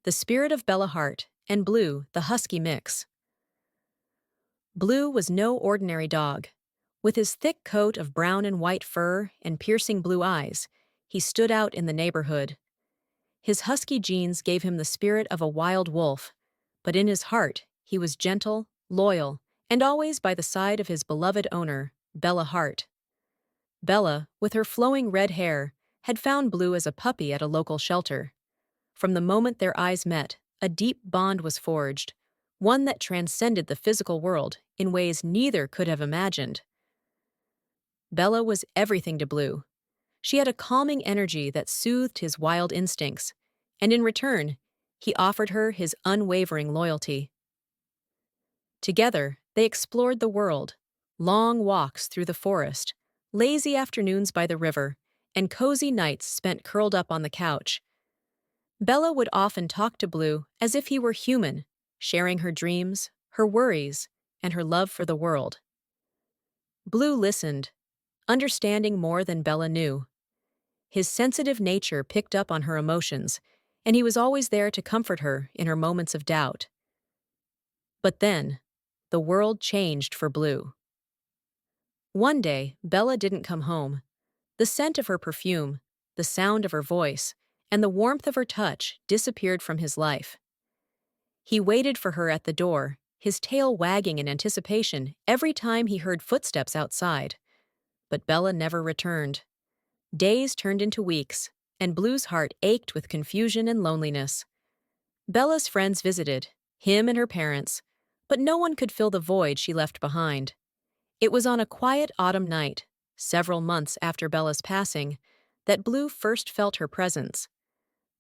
the spirit of Bella Hart, and Blue, the husky mix. Blue was no ordinary dog. With his thick coat of brown and white fur and piercing blue eyes, he stood out in the neighborhood. His husky genes gave him the spirit of a wild wolf, but in his heart, he was gentle, loyal, and always by the side of his beloved owner, Bella Hart. Bella, with her flowing red hair, had found Blue as a puppy at a local shelter. From the moment their eyes met, a deep bond was forged, one that transcended the physical world in ways neither could have imagined. Bella was everything to Blue. She had a calming energy that soothed his wild instincts, and in return, he offered her his unwavering loyalty. Together, they explored the world, long walks through the forest, lazy afternoons by the river, and cozy nights spent curled up on the couch. Bella would often talk to Blue as if he were human, sharing her dreams, her worries, and her love for the world. Blue listened, understanding more than Bella knew. His sensitive nature picked up on her emotions, and he was always there to comfort her in her moments of doubt. But then, the world changed for Blue. One day, Bella didn't come home. The scent of her perfume, the sound of her voice, and the warmth of her touch disappeared from his life. He waited for her at the door, his tail wagging in anticipation every time he heard footsteps outside. But Bella never returned. Days turned into weeks, and Blue's heart ached with confusion and loneliness. Bella's friends visited, him and her parents, but no one could fill the void she left behind. It was on a quiet autumn night, several months after Bella's passing, that Blue first felt her presence.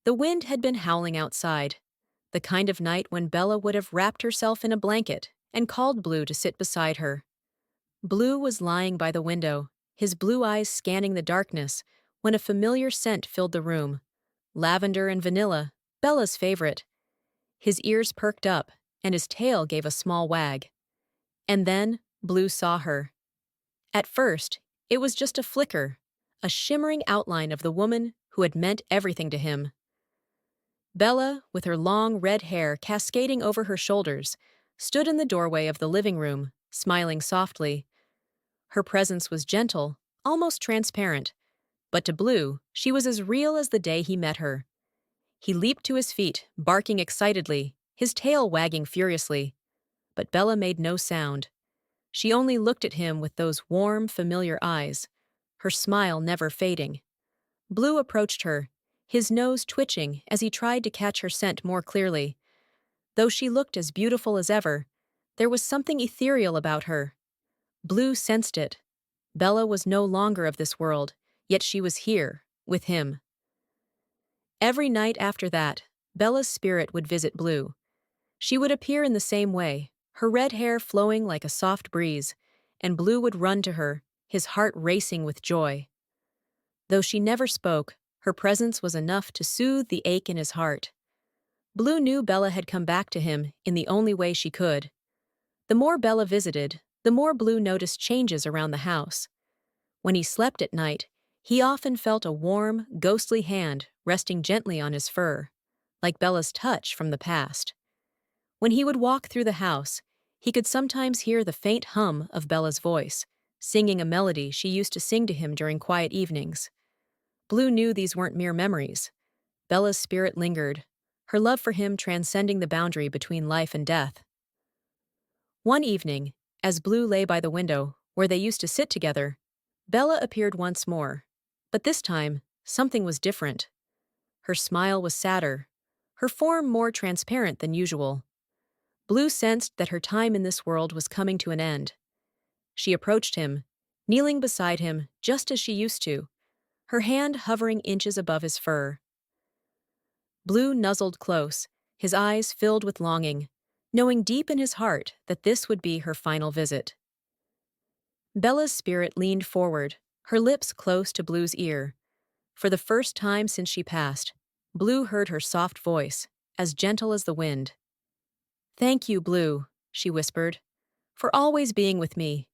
The wind had been howling outside, the kind of night when Bella would have wrapped herself in a blanket and called Blue to sit beside her. Blue was lying by the window, his blue eyes scanning the darkness, when a familiar scent filled the room. Lavender and vanilla, Bella's favorite. His ears perked up, and his tail gave a small wag. And then, Blue saw her. At first, it was just a flicker, a shimmering outline of the woman who had meant everything to him. Bella, with her long red hair cascading over her shoulders, stood in the doorway of the living room, smiling softly. Her presence was gentle, almost transparent, but to Blue, she was as real as the day he met her. He leaped to his feet, barking excitedly, his tail wagging furiously. But Bella made no sound. She only looked at him with those warm, familiar eyes, her smile never fading. Blue approached her, his nose twitching as he tried to catch her scent more clearly. Though she looked as beautiful as ever, there was something ethereal about her. Blue sensed it. Bella was no longer of this world, yet she was here, with him. Every night after that, Bella's spirit would visit Blue. She would appear in the same way, her red hair flowing like a soft breeze, and Blue would run to her, his heart racing with joy. Though she never spoke, her presence was enough to soothe the ache in his heart. Blue knew Bella had come back to him in the only way she could. The more Bella visited, the more Blue noticed changes around the house. When he slept at night, he often felt a warm, ghostly hand resting gently on his fur, like Bella's touch from the past. When he would walk through the house, he could sometimes hear the faint hum of Bella's voice, singing a melody she used to sing to him during quiet evenings. Blue knew these weren't mere memories. Bella's spirit lingered, her love for him transcending the boundary between life and death. One evening, as Blue lay by the window, where they used to sit together, Bella appeared once more, but this time, something was different. Her smile was sadder, her form more transparent than usual. Blue sensed that her time in this world was coming to an end. She approached him, kneeling beside him just as she used to, her hand hovering inches above his fur. Blue nuzzled close, his eyes filled with longing, knowing deep in his heart that this would be her final visit. Bella's spirit leaned forward, her lips close to Blue's ear. For the first time since she passed, Blue heard her soft voice, as gentle as the wind. "Thank you, Blue," she whispered, "for always being with me.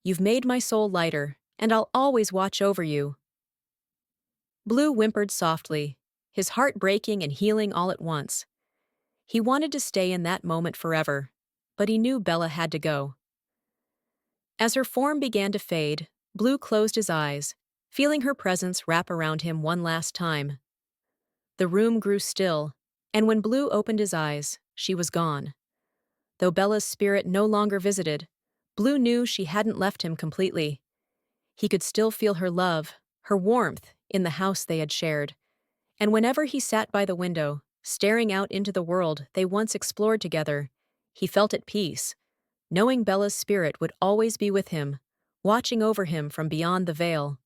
You've made my soul lighter, and I'll always watch over you." Blue whimpered softly, his heart breaking and healing all at once. He wanted to stay in that moment forever, but he knew Bella had to go. As her form began to fade, Blue closed his eyes, feeling her presence wrap around him one last time. The room grew still, and when Blue opened his eyes, she was gone. Though Bella's spirit no longer visited, Blue knew she hadn't left him completely. He could still feel her love, her warmth, in the house they had shared. And whenever he sat by the window, staring out into the world they once explored together, he felt at peace, knowing Bella's spirit would always be with him, watching over him from beyond the veil.